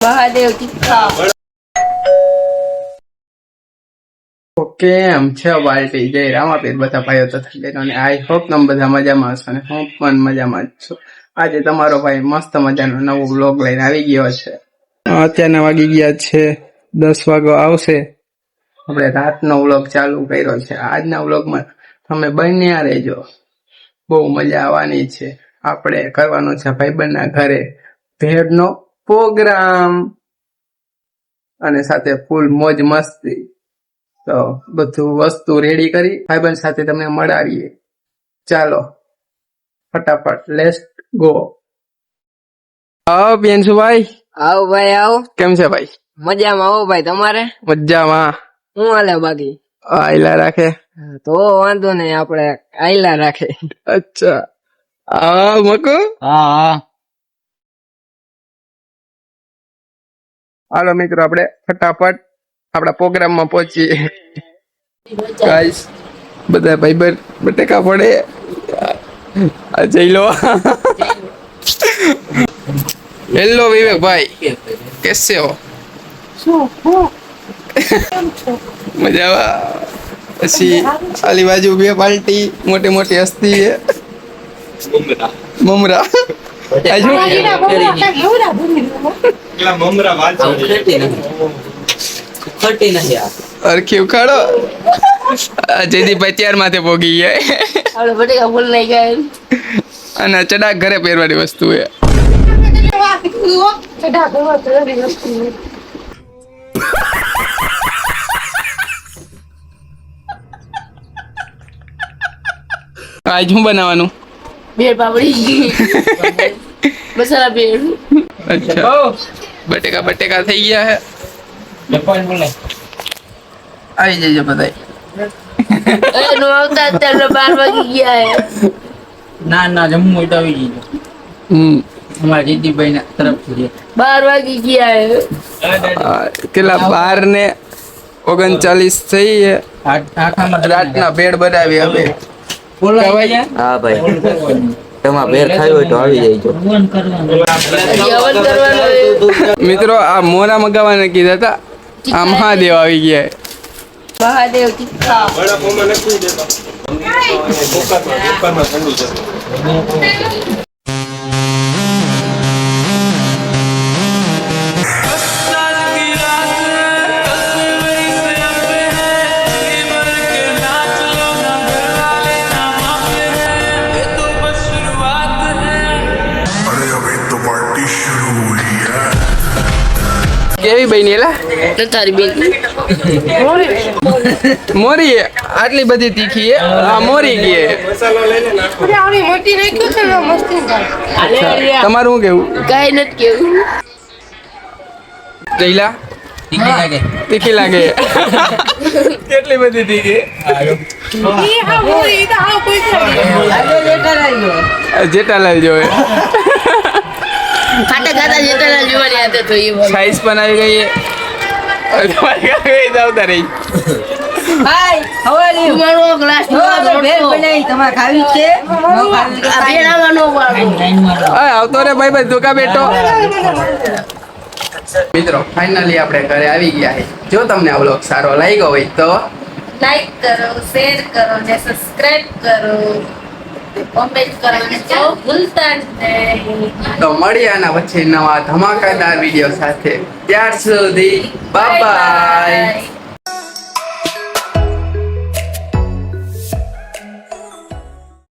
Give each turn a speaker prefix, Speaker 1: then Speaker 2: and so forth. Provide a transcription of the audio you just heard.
Speaker 1: મહાદેવ તીખા.
Speaker 2: ઓકે એમ છે બાલ્ટી જય રામાપીર બધા ભાઈઓ તથા બહેનોને આઈ હોપ તમે બધા મજામાં હશો અને હું પણ મજામાં જ છું. આજે તમારો ભાઈ મસ્ત મજાનો નવો વ્લોગ લઈને આવી ગયો છે. અત્યારના વાગી ગયા છે 10 વાગો આવશે. આપણે રાતનો વ્લોગ ચાલુ કર્યો છે. આજના વ્લોગમાં તમે બન્યા રહેજો, બહુ મજા આવવાની છે. આપણે કરવાનો છે ભાઈબંધના ઘરે ભેળનો પ્રોગ્રામ અને સાથે ફૂલ મોજ મસ્તી. તો બધું વસ્તુ રેડી કરી ભાઈબંધ સાથે તમને મળાવીએ. ચાલો ફટાફટ લેટ્સ ગો. આવો બેનસુભાઈ.
Speaker 1: આવો ભાઈ આવો.
Speaker 2: કેમ છે ભાઈ?
Speaker 1: મજામાં. આવો ભાઈ તમારે?
Speaker 2: મજામાં.
Speaker 1: શું હાલે બાકી?
Speaker 2: આયલા રાખે
Speaker 1: તો વાંધો નહીં, આપણે આયલા રાખે.
Speaker 2: અચ્છા આ મકો.
Speaker 1: હા.
Speaker 2: હાલો મિત્રો આપણે ફટાફટ આપણા પ્રોગ્રામમાં પહોંચીએ. ગાઈસ બધા ભાઈબંધ બટેકા પડે આ જઈ લો. હેલો વિવેકભાઈ, કેસે હો? મજામાં. પછી આલી બાજુ બે પાર્ટી મોટી મોટી હસ્તી છે. મમરા અરખી ઉખાડો. જયદીપભાઈ ત્યાર માથે પોગી ગયા
Speaker 1: બટેકા ફૂલ લઈ ગયા
Speaker 2: અને ચડાક ઘરે પહેરવાની વસ્તુ છે. આજ શું બનાવવાનું?
Speaker 1: ભેળ પાપડી મસાલા ભેળ.
Speaker 2: અચ્છા બટેકા બટેકા થઈ ગયા હે. આવી જજો બધા.
Speaker 1: નો આવતા અત્યારે 12 વાગી ગયા હે.
Speaker 3: ના જમવું હોય તો આવી જજો. અમારા જીતીભાઈ ના તરફથી
Speaker 1: 12 વાગી ગયા હે.
Speaker 2: કેટલા 12:39 થઈ છે. રાતના ભેળ બનાવી હવે.
Speaker 4: હા ભાઈ, તમારે ભેર ખાવી હોય તો આવી જઈજો.
Speaker 1: હવન કરવાનો.
Speaker 2: મિત્રો આ મોરા મગાવવાને કીધા હતા. આ મહાદેવ આવી ગયા.
Speaker 1: મહાદેવ તીખા.
Speaker 2: કેવી બની એલા
Speaker 1: તારી બેન
Speaker 2: મોરી આટલી બધી તીખી આ મોરી ગઈ. તમારું શું કેવું?
Speaker 1: કઈ નથી કેવું.
Speaker 2: જઈલા તીખી લાગે. કેટલી બધી તીખી? જેઠાલાલ જોવે.
Speaker 1: ખાતા ખાતા જેઠાલાલ જોવાની આદત હોય.
Speaker 2: સાઈઝ પણ આવી ગઈ. તમારી કાંઈ આવતા રહી.
Speaker 1: હાય હવારી મારો ગ્લાસ ભેળ બનાવી તમારે ખાવી છે? આ ભેળ આવવાનો વાળો.
Speaker 2: આવતો રે ભાઈ ભાઈ ધોકા બેઠો. મિત્રો ફાઇનલી આપણે ઘરે આવી ગયા છે. જો તમને આ વ્લોગ સારો લાગ્યો હોય તો
Speaker 1: લાઈક કરો, શેર કરો ને સબસ્ક્રાઇબ કરો, કોમેન્ટ કરવાનું તો ભૂલતા નહીં.
Speaker 2: તો મળીએ આના પછી નવા ધમાકાદાર વિડીયો સાથે. ત્યાર સુધી બાય બાય.